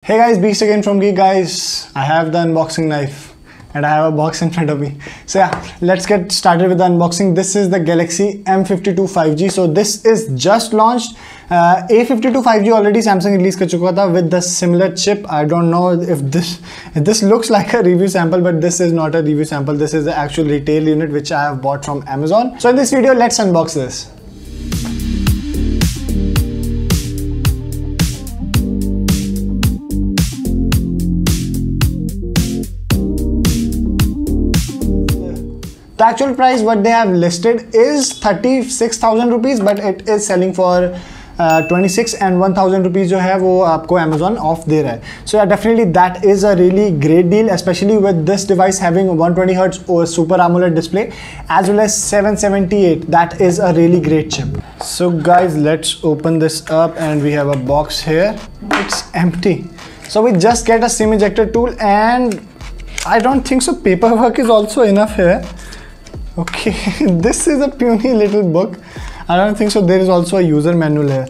Hey guys, Beast again from Geek Guys. I have the unboxing knife and I have a box in front of me. So yeah, let's get started with the unboxing. This is the Galaxy M52 5G. So this is just launched. A52 5G already Samsung release कर चुका था with the similar chip. I don't know if this looks like a review sample, but this is not a review sample. This is the actual retail unit which I have bought from Amazon. So in this video, let's unbox this. The actual price what they have listed is 36,000 rupees, but it is selling for 26 and 1,000 rupees जो है वो आपको Amazon off दे रहा है. So yeah, definitely that is a really great deal, especially with this device having 120Hz Super AMOLED display as well as 778. That is a really great chip. So guys, let's open this up and we have a box here. It's empty. So we just get a SIM ejector tool, and I don't think so paperwork is also enough here. Okay, this is a puny little book. I don't think so. There is also a user manual here.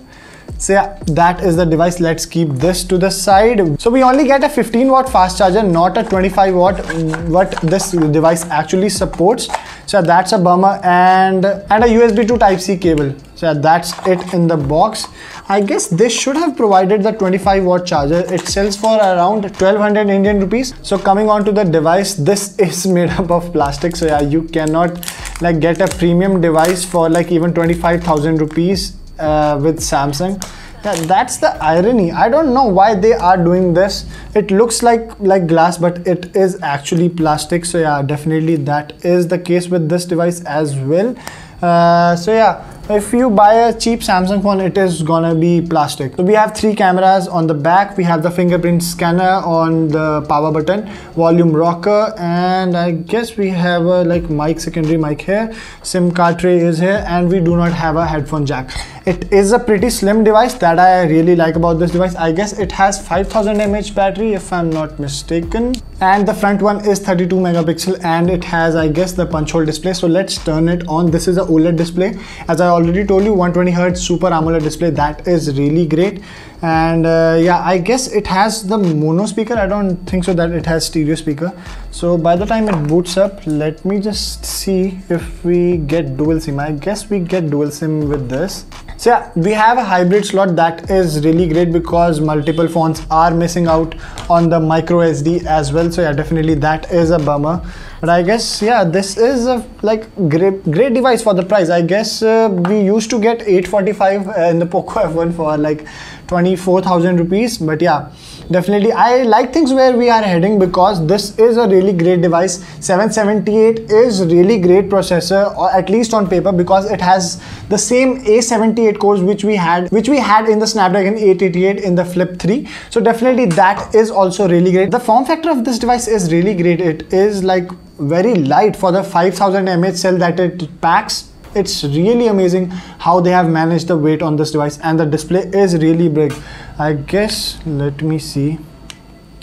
So yeah, that is the device. Let's keep this to the side. So we only get a 15-watt fast charger, not a 25-watt, what this device actually supports. So yeah, that's a bummer, and a USB to Type-C cable. So yeah, that's it in the box. I guess they should have provided the 25-watt charger. It sells for around 1200 Indian rupees. So coming on to the device, this is made up of plastic. So yeah, you cannot like get a premium device for like even 25,000 rupees with Samsung. Yeah, that's the irony. I don't know why they are doing this. It looks like glass, but it is actually plastic. So yeah, definitely that is the case with this device as well. So yeah, if you buy a cheap Samsung phone, it is gonna be plastic. So we have 3 cameras on the back. We have the fingerprint scanner on the power button, volume rocker, and I guess we have a like mic, secondary mic here. SIM card tray is here, and we do not have a headphone jack. It is a pretty slim device that I really like about this device. I guess it has 5000 mAh battery if I'm not mistaken. And the front one is 32 megapixel, and it has, I guess, the punch hole display. So let's turn it on. This is a OLED display. As I already told you, 120Hz Super AMOLED display. That is really great. And yeah, I guess it has the mono speaker. I don't think so that it has stereo speaker. So by the time it boots up, let me just see if we get dual SIM. I guess we get dual SIM with this. So yeah, we have a hybrid slot. That is really great because multiple phones are missing out on the micro SD as well. So yeah, definitely that is a bummer. But I guess yeah, this is a like great device for the price. I guess we used to get 845 in the Poco F1 for like 24,000 rupees. But yeah, definitely I like things where we are heading because this is a really great device. 778 is really great processor, or at least on paper, because it has the same A78 cores which we had in the Snapdragon 888 in the Flip 3. So definitely that is also really great. The form factor of this device is really great. It is like very light for the 5000 mAh cell that it packs. It's really amazing how they have managed the weight on this device, and the display is really big. I guess, let me see.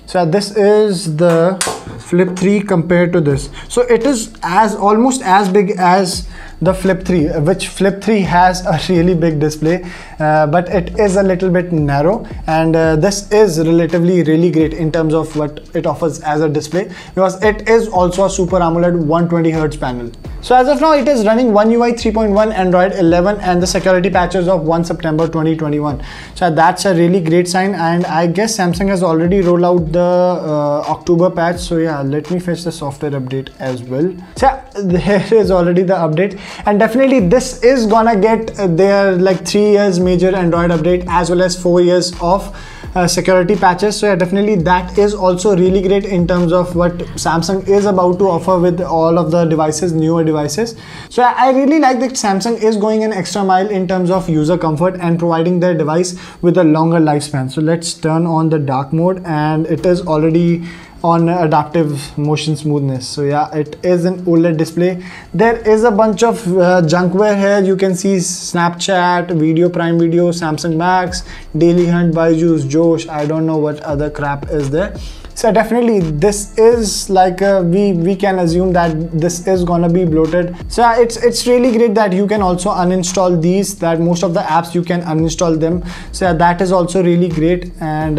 So this is the Flip 3 compared to this. So it is almost as big as the Flip 3, which Flip 3 has a really big display, but it is a little bit narrow, and this is relatively really great in terms of what it offers as a display, because it is also a Super AMOLED 120Hz panel. So as of now, it is running One UI 3.1, Android 11, and the security patches of 1 September 2021. So that's a really great sign, and I guess Samsung has already rolled out the October patch. So yeah, let me fetch the software update as well. So yeah, here is already the update, and definitely this is gonna get their like 3 years major Android update as well as 4 years of security patches. So yeah, definitely that is also really great in terms of what Samsung is about to offer with all of the devices, newer devices. So yeah, I really like that Samsung is going an extra mile in terms of user comfort and providing their device with a longer lifespan. So let's turn on the dark mode, and it is already on adaptive motion smoothness. So yeah, it is an OLED display. There is a bunch of junkware here. You can see Snapchat, Video, Prime Video, Samsung Max, Daily Hunt, Byju's, Josh. I don't know what other crap is there. So definitely this is like we can assume that this is gonna be bloated. So yeah, it's really great that you can also uninstall these, that most of the apps you can uninstall them. So yeah, that is also really great. And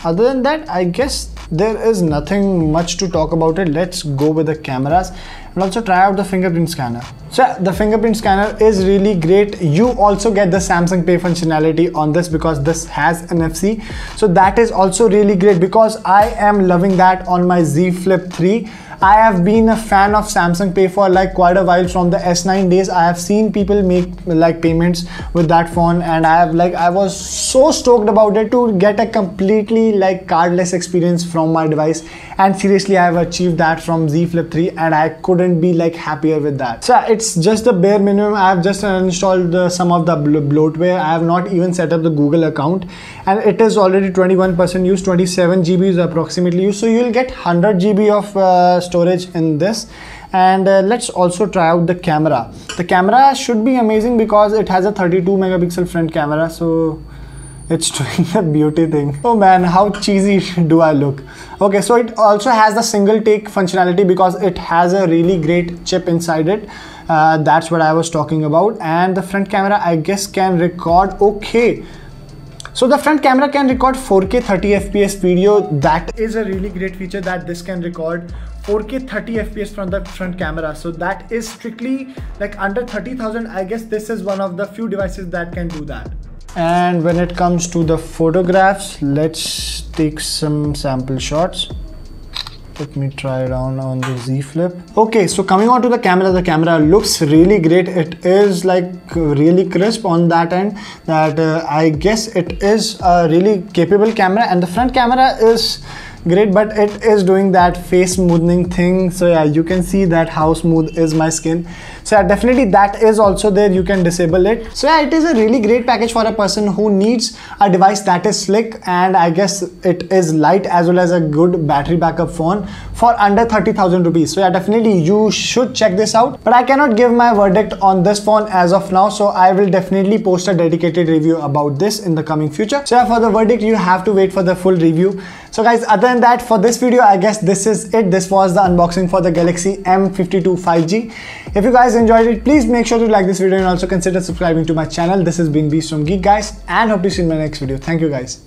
other than that, I guess there is nothing much to talk about it. Let's go with the cameras and also try out the fingerprint scanner. So yeah, the fingerprint scanner is really great. You also get the Samsung Pay functionality on this because this has NFC. So that is also really great because I am loving that on my Z Flip 3. I have been a fan of Samsung Pay for like quite a while. From the S9 days, I have seen people make like payments with that phone, and I was so stoked about it to get a completely like cardless experience from my device. And seriously, I have achieved that from Z Flip 3 and I couldn't be like happier with that. So it's just the bare minimum. I have just uninstalled some of the bloatware. I have not even set up the Google account, and it is already 21% used. 27 GB is approximately used. So you'll get 100 GB of storage in this. And let's also try out the camera. The camera should be amazing because it has a 32 megapixel front camera. So it's doing the beauty thing. Oh man, how cheesy do I look? Okay, so it also has the single take functionality because it has a really great chip inside it. That's what I was talking about. And the front camera, I guess, can record. Okay, so the front camera can record 4K 30 FPS video. That is a really great feature, that this can record 4K 30 FPS from the front camera. So that is strictly like under 30,000. I guess this is one of the few devices that can do that. And when it comes to the photographs, let's take some sample shots. Let me try it on the Z Flip. Okay, so coming on to the camera looks really great. It is like really crisp on that end. That I guess it is a really capable camera, and the front camera is great, but it is doing that face smoothing thing. So yeah, you can see that how smooth is my skin. So yeah, definitely that is also there. You can disable it. So yeah, it is a really great package for a person who needs a device that is slick, and I guess it is light as well as a good battery backup phone for under 30,000 rupees. So yeah, definitely you should check this out. But I cannot give my verdict on this phone as of now, so I will definitely post a dedicated review about this in the coming future. So yeah, for the verdict you have to wait for the full review. So guys, other than that, for this video, I guess this is it. This was the unboxing for the Galaxy M52 5G. If you guys enjoyed it, please make sure to like this video and also consider subscribing to my channel. This has been Beast from Geek, guys, and hope to see you in my next video. Thank you guys.